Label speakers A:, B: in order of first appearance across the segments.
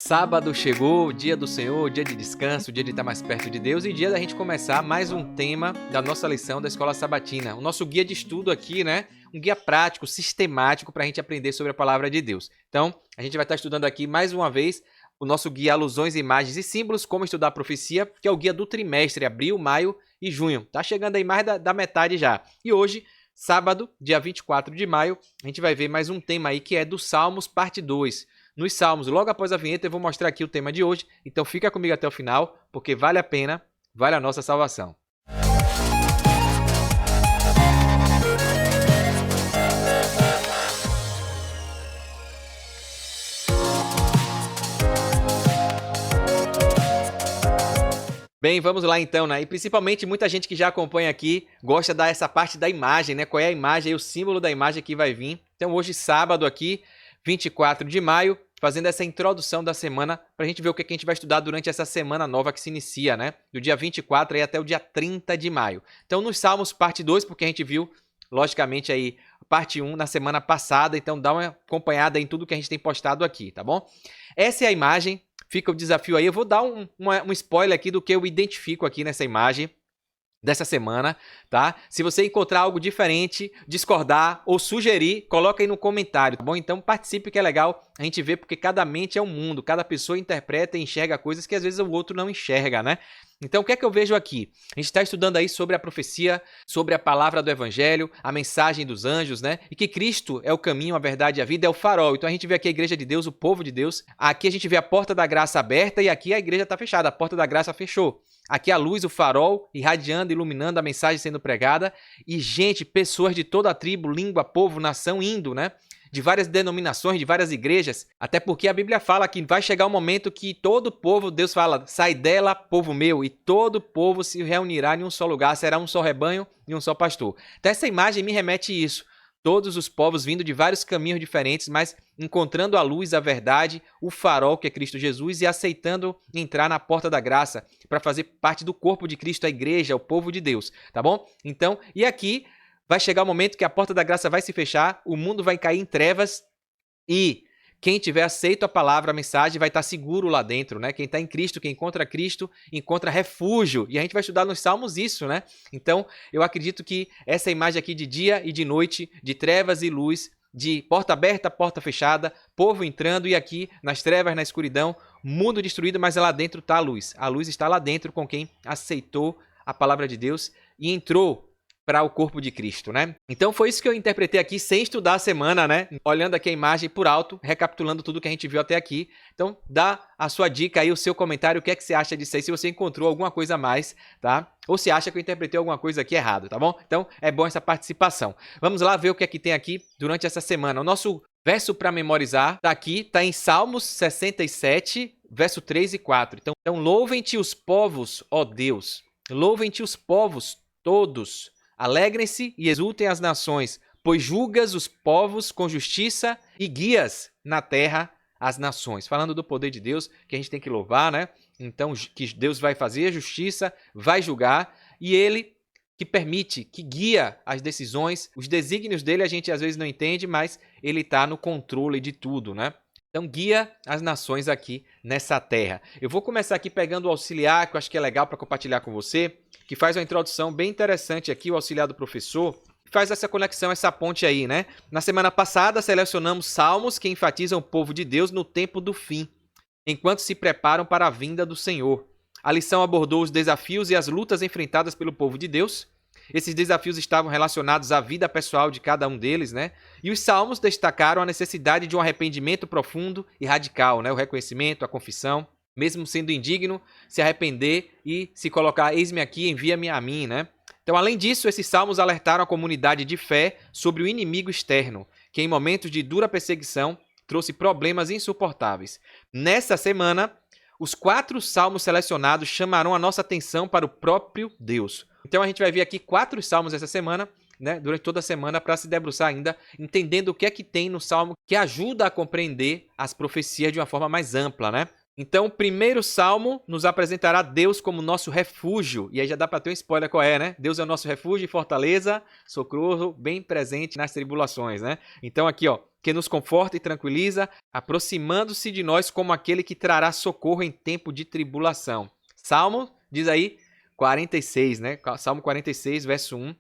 A: Sábado chegou, o dia do Senhor, dia de descanso, dia de estar mais perto de Deus e dia da gente começar mais um tema da nossa lição da Escola Sabatina. O nosso guia de estudo aqui, né? Um guia prático, sistemático para a gente aprender sobre a Palavra de Deus. Então, a gente vai estar estudando aqui mais uma vez o nosso guia Alusões, Imagens e Símbolos, como estudar a profecia, que é o guia do trimestre, abril, maio e junho. Tá chegando aí mais da metade já. E hoje, sábado, dia 24 de maio, a gente vai ver mais um tema aí que é dos Salmos, parte 2. Nos Salmos, logo após a vinheta, eu vou mostrar aqui o tema de hoje, então fica comigo até o final, porque vale a pena, vale a nossa salvação. Bem, vamos lá então, né? E principalmente muita gente que já acompanha aqui gosta dessa parte da imagem, né? Qual é a imagem, o símbolo da imagem que vai vir. Então hoje, sábado aqui, 24 de maio, fazendo essa introdução da semana para a gente ver o que a gente vai estudar durante essa semana nova que se inicia, né? Do dia 24 aí até o dia 30 de maio. Então, nos Salmos, parte 2, porque a gente viu, logicamente, aí parte 1 na semana passada, então dá uma acompanhada em tudo que a gente tem postado aqui, tá bom? Essa é a imagem, fica o desafio aí. Eu vou dar um spoiler aqui do que eu identifico aqui nessa imagem dessa semana, tá? Se você encontrar algo diferente, discordar ou sugerir, coloca aí no comentário, tá bom? Então participe, que é legal a gente ver, porque cada mente é um mundo, cada pessoa interpreta e enxerga coisas que às vezes o outro não enxerga, né? Então o que é que eu vejo aqui? A gente está estudando aí sobre a profecia, sobre a palavra do evangelho, a mensagem dos anjos, né? E que Cristo é o caminho, a verdade e a vida, é o farol. Então a gente vê aqui a igreja de Deus, o povo de Deus. Aqui a gente vê a porta da graça aberta e aqui a igreja está fechada, a porta da graça fechou. Aqui a luz, o farol, irradiando, iluminando a mensagem sendo pregada. E gente, pessoas de toda a tribo, língua, povo, nação indo, né? De várias denominações, de várias igrejas, até porque a Bíblia fala que vai chegar um momento que todo povo, Deus fala, sai dela, povo meu, e todo povo se reunirá em um só lugar, será um só rebanho e um só pastor. Então essa imagem me remete a isso, todos os povos vindo de vários caminhos diferentes, mas encontrando a luz, a verdade, o farol que é Cristo Jesus e aceitando entrar na porta da graça para fazer parte do corpo de Cristo, a igreja, o povo de Deus, tá bom? Então, e aqui vai chegar o momento que a porta da graça vai se fechar, o mundo vai cair em trevas e quem tiver aceito a palavra, a mensagem, vai estar seguro lá dentro, né? Quem está em Cristo, quem encontra Cristo, encontra refúgio. E a gente vai estudar nos Salmos isso, né? Então, eu acredito que essa imagem aqui de dia e de noite, de trevas e luz, de porta aberta, porta fechada, povo entrando e aqui nas trevas, na escuridão, mundo destruído, mas lá dentro está a luz. A luz está lá dentro com quem aceitou a palavra de Deus e entrou para o corpo de Cristo, né? Então foi isso que eu interpretei aqui sem estudar a semana, né? Olhando aqui a imagem por alto, recapitulando tudo que a gente viu até aqui. Então dá a sua dica aí, o seu comentário, o que é que você acha disso aí, se você encontrou alguma coisa a mais, tá? Ou se acha que eu interpretei alguma coisa aqui errado, tá bom? Então é bom essa participação. Vamos lá ver o que é que tem aqui durante essa semana. O nosso verso para memorizar tá aqui, tá em Salmos 67, verso 3 e 4. Então louvem-te os povos, ó Deus. Louvem-te os povos todos. Alegrem-se e exultem as nações, pois julgas os povos com justiça e guias na terra as nações. Falando do poder de Deus, que a gente tem que louvar, né? Então, que Deus vai fazer a justiça, vai julgar, e Ele que permite, que guia as decisões, os desígnios dele a gente às vezes não entende, mas Ele está no controle de tudo, né? Então, guia as nações aqui nessa terra. Eu vou começar aqui pegando o auxiliar, que eu acho que é legal para compartilhar com você, que faz uma introdução bem interessante aqui, o auxiliar do professor, faz essa conexão, essa ponte aí, né? Na semana passada, selecionamos salmos que enfatizam o povo de Deus no tempo do fim, enquanto se preparam para a vinda do Senhor. A lição abordou os desafios e as lutas enfrentadas pelo povo de Deus. Esses desafios estavam relacionados à vida pessoal de cada um deles, né? E os salmos destacaram a necessidade de um arrependimento profundo e radical, né? O reconhecimento, a confissão, mesmo sendo indigno, se arrepender e se colocar, eis-me aqui, envia-me a mim, né? Então, além disso, esses salmos alertaram a comunidade de fé sobre o inimigo externo, que em momentos de dura perseguição trouxe problemas insuportáveis. Nessa semana, os 4 salmos selecionados chamarão a nossa atenção para o próprio Deus. Então a gente vai ver aqui 4 salmos essa semana, né, durante toda a semana, para se debruçar ainda, entendendo o que é que tem no salmo que ajuda a compreender as profecias de uma forma mais ampla, né? Então, o primeiro salmo nos apresentará Deus como nosso refúgio. E aí já dá para ter um spoiler qual é, né? Deus é o nosso refúgio e fortaleza, socorro bem presente nas tribulações, né? Então aqui, ó, que nos conforta e tranquiliza, aproximando-se de nós como aquele que trará socorro em tempo de tribulação. Salmo, diz aí, 46, né? Salmo 46, verso 1,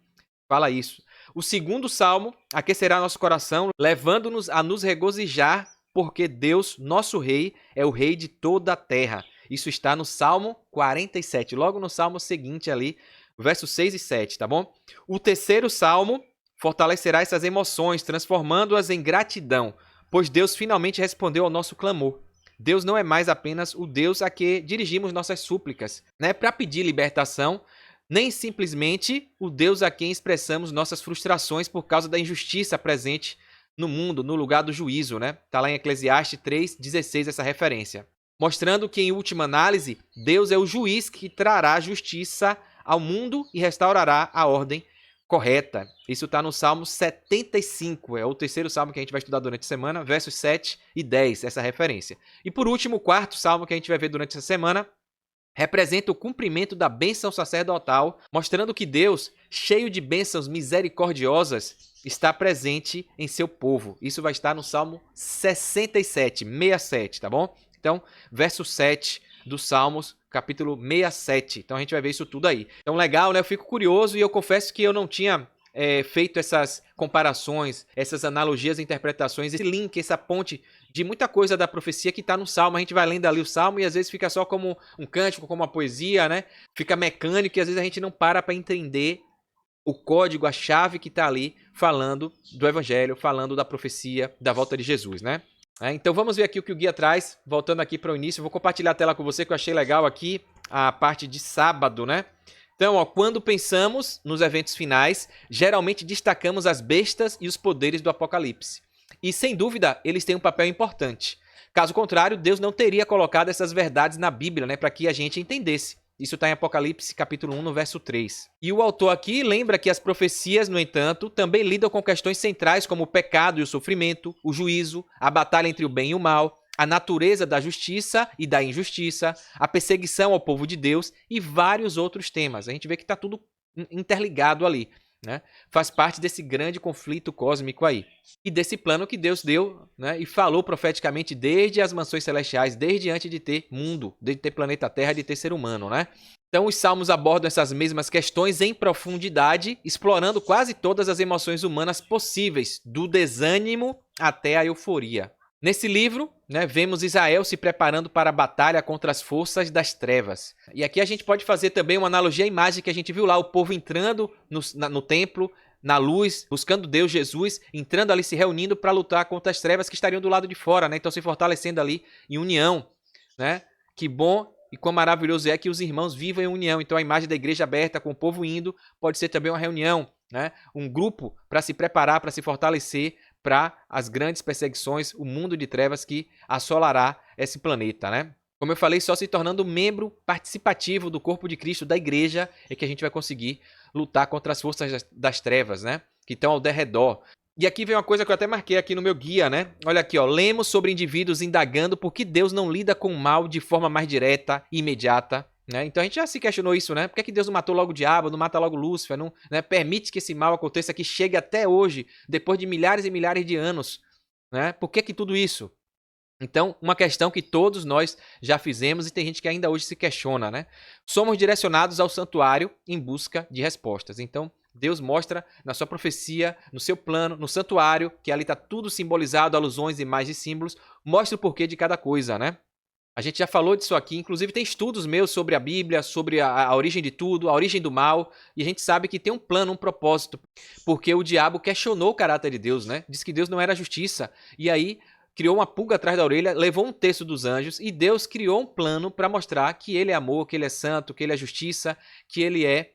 A: fala isso. O segundo salmo aquecerá nosso coração, levando-nos a nos regozijar, porque Deus, nosso Rei, é o Rei de toda a terra. Isso está no Salmo 47, logo no salmo seguinte ali, versos 6 e 7, tá bom? O terceiro salmo fortalecerá essas emoções, transformando-as em gratidão, pois Deus finalmente respondeu ao nosso clamor. Deus não é mais apenas o Deus a que dirigimos nossas súplicas, né, para pedir libertação, nem simplesmente o Deus a quem expressamos nossas frustrações por causa da injustiça presente no mundo, no lugar do juízo, né? Tá lá em Eclesiastes 3:16 essa referência, mostrando que, em última análise, Deus é o juiz que trará justiça ao mundo e restaurará a ordem correta. Isso está no Salmo 75, é o terceiro salmo que a gente vai estudar durante a semana, versos 7 e 10, essa referência. E por último, o quarto salmo que a gente vai ver durante essa semana representa o cumprimento da bênção sacerdotal, mostrando que Deus, cheio de bênçãos misericordiosas, está presente em seu povo. Isso vai estar no Salmo 67, tá bom? Então, verso 7 dos Salmos, capítulo 67. Então, a gente vai ver isso tudo aí. Então, legal, né? Eu fico curioso e eu confesso que eu não tinha feito essas comparações, essas analogias, interpretações, esse link, essa ponte de muita coisa da profecia que está no Salmo. A gente vai lendo ali o Salmo e às vezes fica só como um cântico, como uma poesia, né? Fica mecânico e às vezes a gente não para entender o código, a chave que está ali falando do Evangelho, falando da profecia, da volta de Jesus, né? Então vamos ver aqui o que o guia traz, voltando aqui para o início. Vou compartilhar a tela com você que eu achei legal aqui, a parte de sábado, né? Então, ó, quando pensamos nos eventos finais, geralmente destacamos as bestas e os poderes do Apocalipse. E, sem dúvida, eles têm um papel importante. Caso contrário, Deus não teria colocado essas verdades na Bíblia, né, para que a gente entendesse. Isso está em Apocalipse, capítulo 1, no verso 3. E o autor aqui lembra que as profecias, no entanto, também lidam com questões centrais como o pecado e o sofrimento, o juízo, a batalha entre o bem e o mal, a natureza da justiça e da injustiça, a perseguição ao povo de Deus e vários outros temas. A gente vê que está tudo interligado ali, né? Faz parte desse grande conflito cósmico aí. E desse plano que Deus deu, né? E falou profeticamente desde as mansões celestiais, desde antes de ter mundo, desde ter planeta Terra, de ter ser humano, né? Então os salmos abordam essas mesmas questões em profundidade, explorando quase todas as emoções humanas possíveis, do desânimo até a euforia. Nesse livro, né, vemos Israel se preparando para a batalha contra as forças das trevas. E aqui a gente pode fazer também uma analogia à imagem que a gente viu lá, o povo entrando no templo, na luz, buscando Deus, Jesus, entrando ali, se reunindo para lutar contra as trevas que estariam do lado de fora, né? Então se fortalecendo ali em união, né? Que bom e quão maravilhoso é que os irmãos vivam em união. Então a imagem da igreja aberta com o povo indo pode ser também uma reunião, né? Um grupo para se preparar, para se fortalecer para as grandes perseguições, o mundo de trevas que assolará esse planeta, né? Como eu falei, só se tornando membro participativo do corpo de Cristo, da igreja, é que a gente vai conseguir lutar contra as forças das trevas, né? Que estão ao derredor. E aqui vem uma coisa que eu até marquei aqui no meu guia, né? Olha aqui, ó. Lemos sobre indivíduos indagando por que Deus não lida com o mal de forma mais direta e imediata, né? Então a gente já se questionou isso, né? Por que Deus não matou logo o diabo, não mata logo Lúcifer, não, né? Permite que esse mal aconteça, que chegue até hoje, depois de milhares e milhares de anos, né? Por que tudo isso? Então, uma questão que todos nós já fizemos e tem gente que ainda hoje se questiona, né? Somos direcionados ao santuário em busca de respostas. Então, Deus mostra na sua profecia, no seu plano, no santuário, que ali está tudo simbolizado, alusões, imagens e símbolos, mostra o porquê de cada coisa, né? A gente já falou disso aqui, inclusive tem estudos meus sobre a Bíblia, sobre a origem de tudo, a origem do mal, e a gente sabe que tem um plano, um propósito, porque o diabo questionou o caráter de Deus, né? Diz que Deus não era justiça, e aí criou uma pulga atrás da orelha, levou um terço dos anjos, e Deus criou um plano para mostrar que ele é amor, que ele é santo, que ele é justiça, que ele é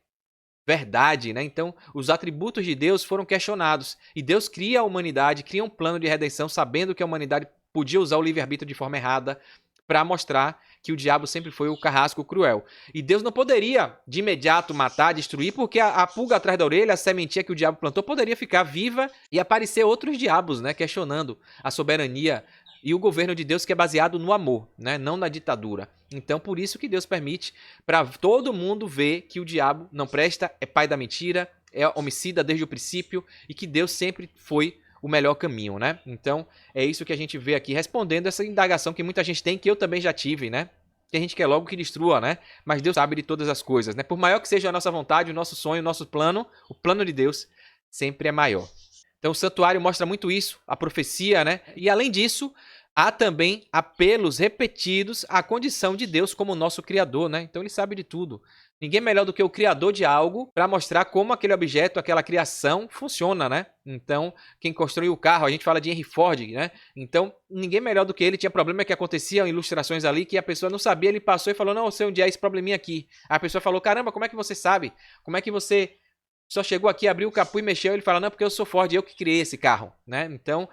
A: verdade, né? Então, os atributos de Deus foram questionados, e Deus cria a humanidade, cria um plano de redenção, sabendo que a humanidade podia usar o livre-arbítrio de forma errada, para mostrar que o diabo sempre foi o carrasco cruel. E Deus não poderia, de imediato, matar, destruir, porque a pulga atrás da orelha, a sementinha que o diabo plantou, poderia ficar viva e aparecer outros diabos, né, questionando a soberania e o governo de Deus, que é baseado no amor, né, não na ditadura. Então, por isso que Deus permite para todo mundo ver que o diabo não presta, é pai da mentira, é homicida desde o princípio, e que Deus sempre foi o melhor caminho, né? Então, é isso que a gente vê aqui, respondendo essa indagação que muita gente tem, que eu também já tive, né? Que a gente quer logo que destrua, né? Mas Deus sabe de todas as coisas, né? Por maior que seja a nossa vontade, o nosso sonho, o nosso plano, o plano de Deus sempre é maior. Então o santuário mostra muito isso, a profecia, né? E além disso, há também apelos repetidos à condição de Deus como nosso Criador, né? Então ele sabe de tudo. Ninguém melhor do que o Criador de algo para mostrar como aquele objeto, aquela criação funciona, né? Então, quem construiu o carro, a gente fala de Henry Ford, né? Então, ninguém melhor do que ele. Tinha problema que aconteciam ilustrações ali que a pessoa não sabia, ele passou e falou, não, eu sei onde é esse probleminha aqui. A pessoa falou, caramba, como é que você sabe? Como é que você só chegou aqui, abriu o capô e mexeu? Ele fala, não, porque eu sou Ford, eu que criei esse carro, né? Então,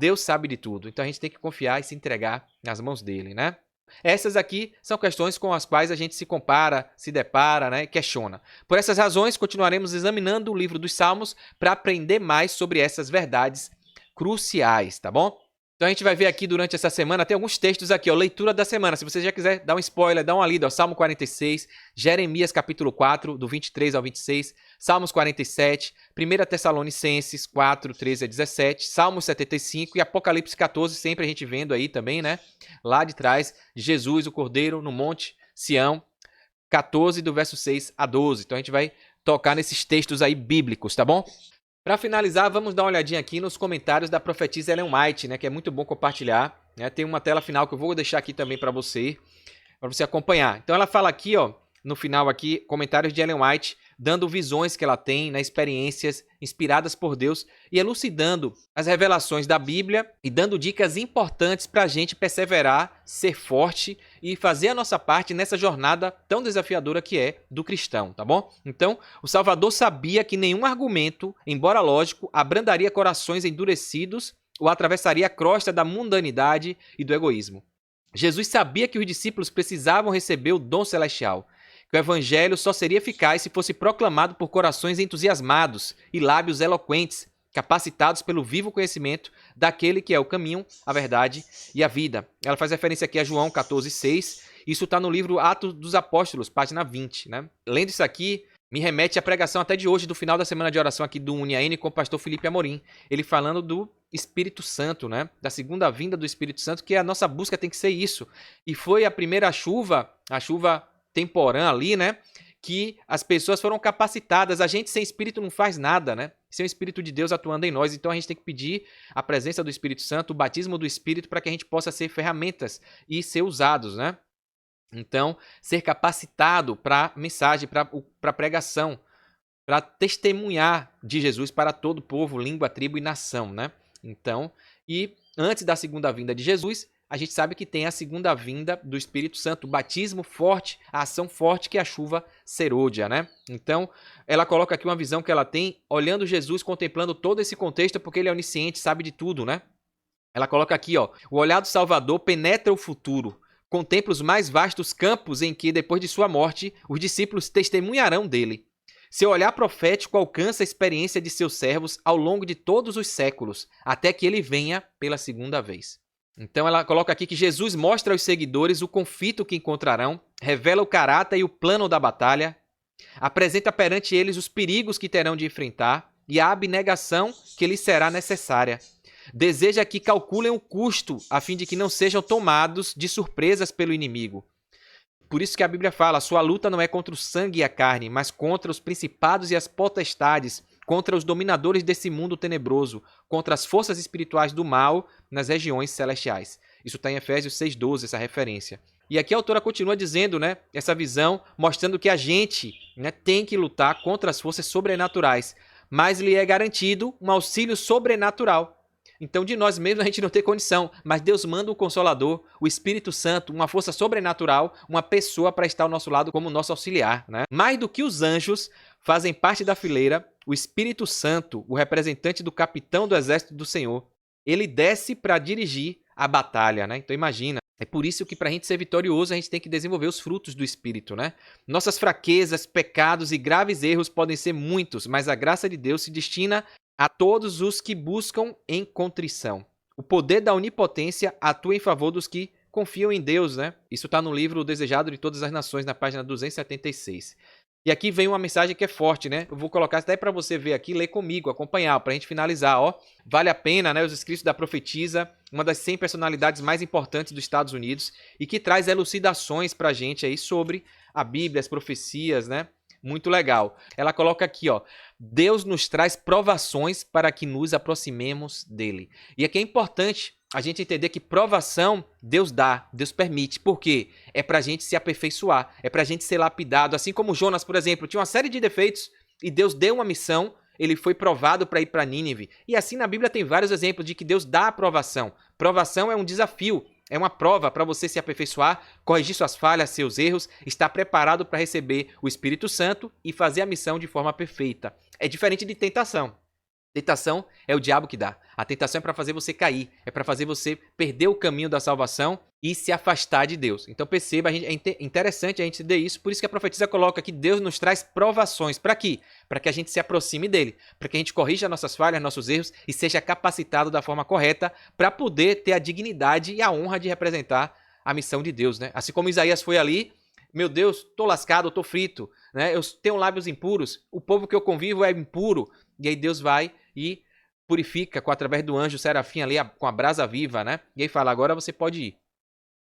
A: Deus sabe de tudo. Então, a gente tem que confiar e se entregar nas mãos dele, né? Essas aqui são questões com as quais a gente se compara, se depara, né, questiona. Por essas razões, continuaremos examinando o livro dos Salmos para aprender mais sobre essas verdades cruciais, tá bom? Então a gente vai ver aqui durante essa semana, tem alguns textos aqui, ó, leitura da semana. Se você já quiser dar um spoiler, dá uma lida, ó, Salmo 46, Jeremias capítulo 4, do 23 ao 26, Salmos 47, 1 Tessalonicenses 4, 13 a 17, Salmos 75 e Apocalipse 14, sempre a gente vendo aí também, né? Lá de trás, Jesus, o Cordeiro, no Monte Sião, 14, do verso 6 a 12. Então a gente vai tocar nesses textos aí bíblicos, tá bom? Para finalizar, vamos dar uma olhadinha aqui nos comentários da profetisa Ellen White, né, que é muito bom compartilhar, né? Tem uma tela final que eu vou deixar aqui também para você acompanhar. Então ela fala aqui, ó, no final aqui, comentários de Ellen White, dando visões que ela tem, né, experiências inspiradas por Deus e elucidando as revelações da Bíblia e dando dicas importantes para a gente perseverar, ser forte e fazer a nossa parte nessa jornada tão desafiadora que é do cristão, tá bom? Então, o Salvador sabia que nenhum argumento, embora lógico, abrandaria corações endurecidos ou atravessaria a crosta da mundanidade e do egoísmo. Jesus sabia que os discípulos precisavam receber o dom celestial, que o evangelho só seria eficaz se fosse proclamado por corações entusiasmados e lábios eloquentes, capacitados pelo vivo conhecimento daquele que é o caminho, a verdade e a vida. Ela faz referência aqui a João 14,6. Isso está no livro Atos dos Apóstolos, página 20. Né? Lendo isso aqui, me remete à pregação até de hoje, do final da semana de oração aqui do Uniaene com o pastor Felipe Amorim. Ele falando do Espírito Santo, né? Da segunda vinda do Espírito Santo, que a nossa busca tem que ser isso. E foi a primeira chuva, a chuva temporã ali, né? Que as pessoas foram capacitadas. A gente sem Espírito não faz nada, né? Sem o Espírito de Deus atuando em nós. Então a gente tem que pedir a presença do Espírito Santo, o batismo do Espírito, para que a gente possa ser ferramentas e ser usados, né? Então, ser capacitado para mensagem, para pregação, para testemunhar de Jesus para todo o povo, língua, tribo e nação, né? Então, e antes da segunda vinda de Jesus, a gente sabe que tem a segunda vinda do Espírito Santo, o batismo forte, a ação forte que é a chuva serôdia, né? Então, ela coloca aqui uma visão que ela tem, olhando Jesus, contemplando todo esse contexto, porque ele é onisciente, sabe de tudo, né? Ela coloca aqui, ó, o olhar do Salvador penetra o futuro, contempla os mais vastos campos em que, depois de sua morte, os discípulos testemunharão dele. Seu olhar profético alcança a experiência de seus servos ao longo de todos os séculos, até que ele venha pela segunda vez. Então ela coloca aqui que Jesus mostra aos seguidores o conflito que encontrarão, revela o caráter e o plano da batalha, apresenta perante eles os perigos que terão de enfrentar e a abnegação que lhes será necessária. Deseja que calculem o custo, a fim de que não sejam tomados de surpresas pelo inimigo. Por isso que a Bíblia fala, sua luta não é contra o sangue e a carne, mas contra os principados e as potestades, contra os dominadores desse mundo tenebroso, contra as forças espirituais do mal nas regiões celestiais. Isso está em Efésios 6,12, essa referência. E aqui a autora continua dizendo, né, essa visão, mostrando que a gente, né, tem que lutar contra as forças sobrenaturais, mas lhe é garantido um auxílio sobrenatural. Então, de nós mesmos a gente não tem condição, mas Deus manda o Consolador, o Espírito Santo, uma força sobrenatural, uma pessoa para estar ao nosso lado como nosso auxiliar, né? Mais do que os anjos fazem parte da fileira, o Espírito Santo, o representante do capitão do exército do Senhor, ele desce para dirigir a batalha, né? Então, imagina. É por isso que para a gente ser vitorioso, a gente tem que desenvolver os frutos do Espírito, né? Nossas fraquezas, pecados e graves erros podem ser muitos, mas a graça de Deus se destina a todos os que buscam em contrição. O poder da onipotência atua em favor dos que confiam em Deus, né? Isso está no livro O Desejado de Todas as Nações, na página 276. E aqui vem uma mensagem que é forte, né? Eu vou colocar até para você ver aqui, ler comigo, acompanhar, para a gente finalizar, ó. Vale a pena, né? Os escritos da profetisa, uma das 100 personalidades mais importantes dos Estados Unidos e que traz elucidações para a gente aí sobre a Bíblia, as profecias, né? Muito legal. Ela coloca aqui, ó, Deus nos traz provações para que nos aproximemos dele. E aqui é importante a gente entender que provação Deus dá, Deus permite. Por quê? É para a gente se aperfeiçoar, é para a gente ser lapidado. Assim como Jonas, por exemplo, tinha uma série de defeitos e Deus deu uma missão, ele foi provado para ir para Nínive. E assim na Bíblia tem vários exemplos de que Deus dá a provação. Provação é um desafio. É uma prova para você se aperfeiçoar, corrigir suas falhas, seus erros, estar preparado para receber o Espírito Santo e fazer a missão de forma perfeita. É diferente de tentação. Tentação é o diabo que dá. A tentação é para fazer você cair, é para fazer você perder o caminho da salvação e se afastar de Deus. Então perceba, é interessante a gente entender isso, por isso que a profetisa coloca que Deus nos traz provações. Para quê? Para que a gente se aproxime dele, para que a gente corrija nossas falhas, nossos erros e seja capacitado da forma correta para poder ter a dignidade e a honra de representar a missão de Deus, né? Assim como Isaías foi ali, meu Deus, tô lascado, tô frito, né? Eu tenho lábios impuros, o povo que eu convivo é impuro. E aí Deus vai e purifica através do anjo serafim ali com a brasa viva, né? E aí fala, agora você pode ir.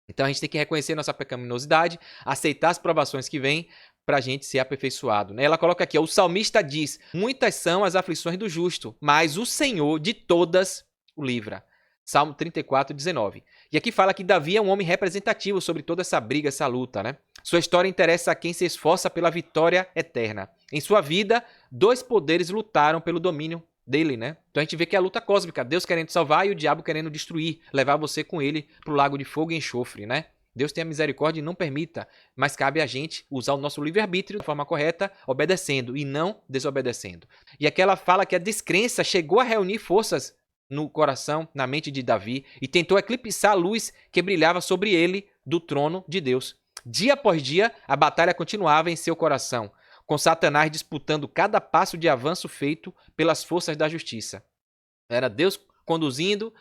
A: Então a gente tem que reconhecer nossa pecaminosidade, aceitar as provações que vêm para a gente ser aperfeiçoado, né? Ela coloca aqui, ó, o salmista diz, muitas são as aflições do justo, mas o Senhor de todas o livra. Salmo 34, 19. E aqui fala que Davi é um homem representativo sobre toda essa briga, essa luta, né? Sua história interessa a quem se esforça pela vitória eterna. Em sua vida, dois poderes lutaram pelo domínio dele, né? Então a gente vê que é a luta cósmica, Deus querendo salvar e o diabo querendo destruir, levar você com ele para o lago de fogo e enxofre, né? Deus tem a misericórdia e não permita, mas cabe a gente usar o nosso livre-arbítrio de forma correta, obedecendo e não desobedecendo. E aqui ela fala que a descrença chegou a reunir forças no coração, na mente de Davi e tentou eclipsar a luz que brilhava sobre ele do trono de Deus. Dia após dia, a batalha continuava em seu coração, com Satanás disputando cada passo de avanço feito pelas forças da justiça. Era Deus conduzindo,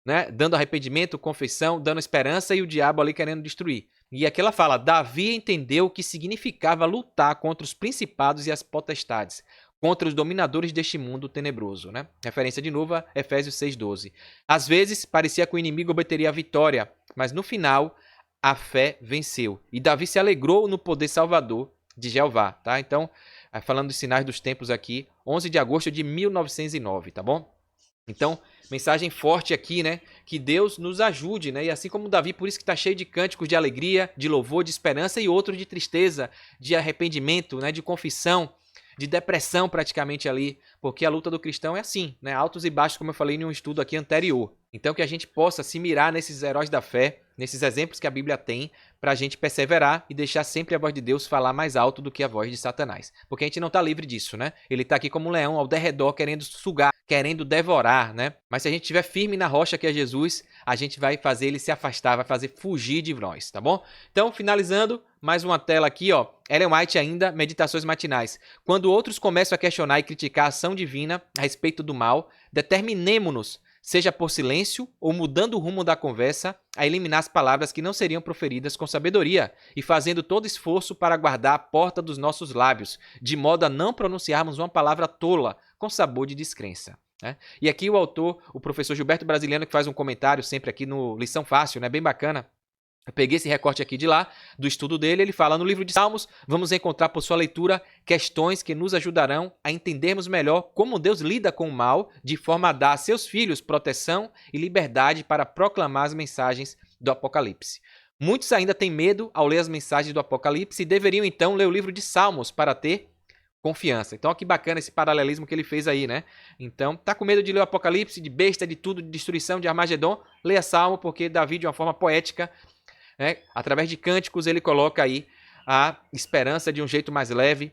A: né, dando arrependimento, confissão, dando esperança e o diabo ali querendo destruir. E aqui ela fala, Davi entendeu o que significava lutar contra os principados e as potestades, contra os dominadores deste mundo tenebroso, né? Referência de novo a Efésios 6:12. Às vezes, parecia que o inimigo obteria a vitória, mas no final, a fé venceu. E Davi se alegrou no poder salvador de Jeová, tá? Então, falando dos sinais dos tempos aqui, 11 de agosto de 1909, tá bom? Então, mensagem forte aqui, né? Que Deus nos ajude, né? E assim como Davi, por isso que está cheio de cânticos de alegria, de louvor, de esperança e outros de tristeza, de arrependimento, né? De confissão, de depressão praticamente ali, porque a luta do cristão é assim, né? Altos e baixos, como eu falei em um estudo aqui anterior. Então que a gente possa se mirar nesses heróis da fé, nesses exemplos que a Bíblia tem, para a gente perseverar e deixar sempre a voz de Deus falar mais alto do que a voz de Satanás. Porque a gente não está livre disso, né? Ele está aqui como um leão ao derredor, querendo sugar, querendo devorar, né? Mas se a gente estiver firme na rocha que é Jesus, a gente vai fazer ele se afastar, vai fazer fugir de nós, tá bom? Então, finalizando, mais uma tela aqui, ó. Ellen White ainda, meditações matinais. Quando outros começam a questionar e criticar a ação divina a respeito do mal, determinemo-nos, seja por silêncio ou mudando o rumo da conversa, a eliminar as palavras que não seriam proferidas com sabedoria e fazendo todo esforço para guardar a porta dos nossos lábios, de modo a não pronunciarmos uma palavra tola com sabor de descrença. Né? E aqui o autor, o professor Gilberto Brasiliano, que faz um comentário sempre aqui no Lição Fácil, né? Bem bacana. Eu peguei esse recorte aqui de lá, do estudo dele, ele fala no livro de Salmos, vamos encontrar por sua leitura questões que nos ajudarão a entendermos melhor como Deus lida com o mal, de forma a dar a seus filhos proteção e liberdade para proclamar as mensagens do Apocalipse. Muitos ainda têm medo ao ler as mensagens do Apocalipse e deveriam então ler o livro de Salmos para ter confiança. Então, que bacana esse paralelismo que ele fez aí, né? Então, tá com medo de ler o Apocalipse, de besta, de tudo, de destruição, de Armagedon? Leia Salmo, porque Davi, de uma forma poética, né, através de cânticos, ele coloca aí a esperança de um jeito mais leve,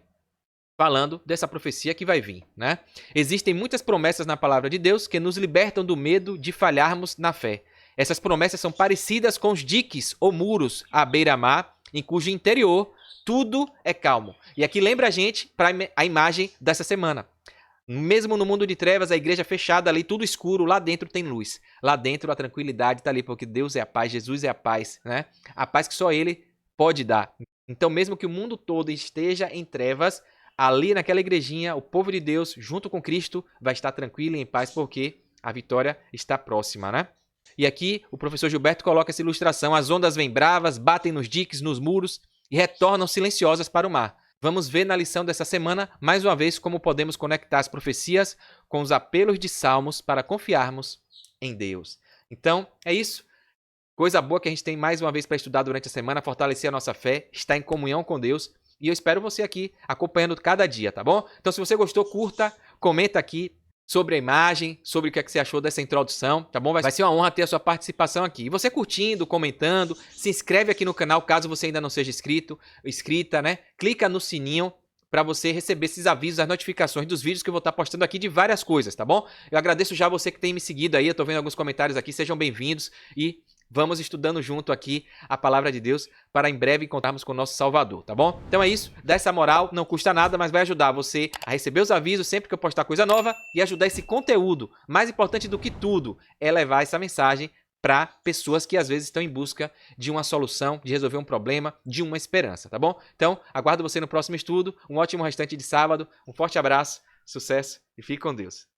A: falando dessa profecia que vai vir, né? Existem muitas promessas na palavra de Deus que nos libertam do medo de falharmos na fé. Essas promessas são parecidas com os diques ou muros à beira-mar, em cujo interior tudo é calmo. E aqui lembra a gente para a imagem dessa semana. Mesmo no mundo de trevas, a igreja fechada ali, tudo escuro, lá dentro tem luz. Lá dentro a tranquilidade está ali, porque Deus é a paz, Jesus é a paz, né? A paz que só Ele pode dar. Então, mesmo que o mundo todo esteja em trevas, ali naquela igrejinha, o povo de Deus, junto com Cristo, vai estar tranquilo e em paz, porque a vitória está próxima, né? E aqui o professor Gilberto coloca essa ilustração. As ondas vêm bravas, batem nos diques, nos muros e retornam silenciosas para o mar. Vamos ver na lição dessa semana, mais uma vez, como podemos conectar as profecias com os apelos de Salmos para confiarmos em Deus. Então, é isso. Coisa boa que a gente tem mais uma vez para estudar durante a semana, fortalecer a nossa fé, estar em comunhão com Deus. E eu espero você aqui acompanhando cada dia, tá bom? Então, se você gostou, curta, comenta aqui sobre a imagem, sobre o que é que você achou dessa introdução, tá bom? Vai ser uma honra ter a sua participação aqui. E você curtindo, comentando, se inscreve aqui no canal caso você ainda não seja inscrita, né? Clica no sininho para você receber esses avisos, as notificações dos vídeos que eu vou estar postando aqui de várias coisas, tá bom? Eu agradeço já você que tem me seguido aí, eu tô vendo alguns comentários aqui, sejam bem-vindos e vamos estudando junto aqui a palavra de Deus para em breve encontrarmos com o nosso Salvador, tá bom? Então é isso, dá essa moral, não custa nada, mas vai ajudar você a receber os avisos sempre que eu postar coisa nova e ajudar esse conteúdo. Mais importante do que tudo é levar essa mensagem para pessoas que às vezes estão em busca de uma solução, de resolver um problema, de uma esperança, tá bom? Então, aguardo você no próximo estudo, um ótimo restante de sábado, um forte abraço, sucesso e fique com Deus.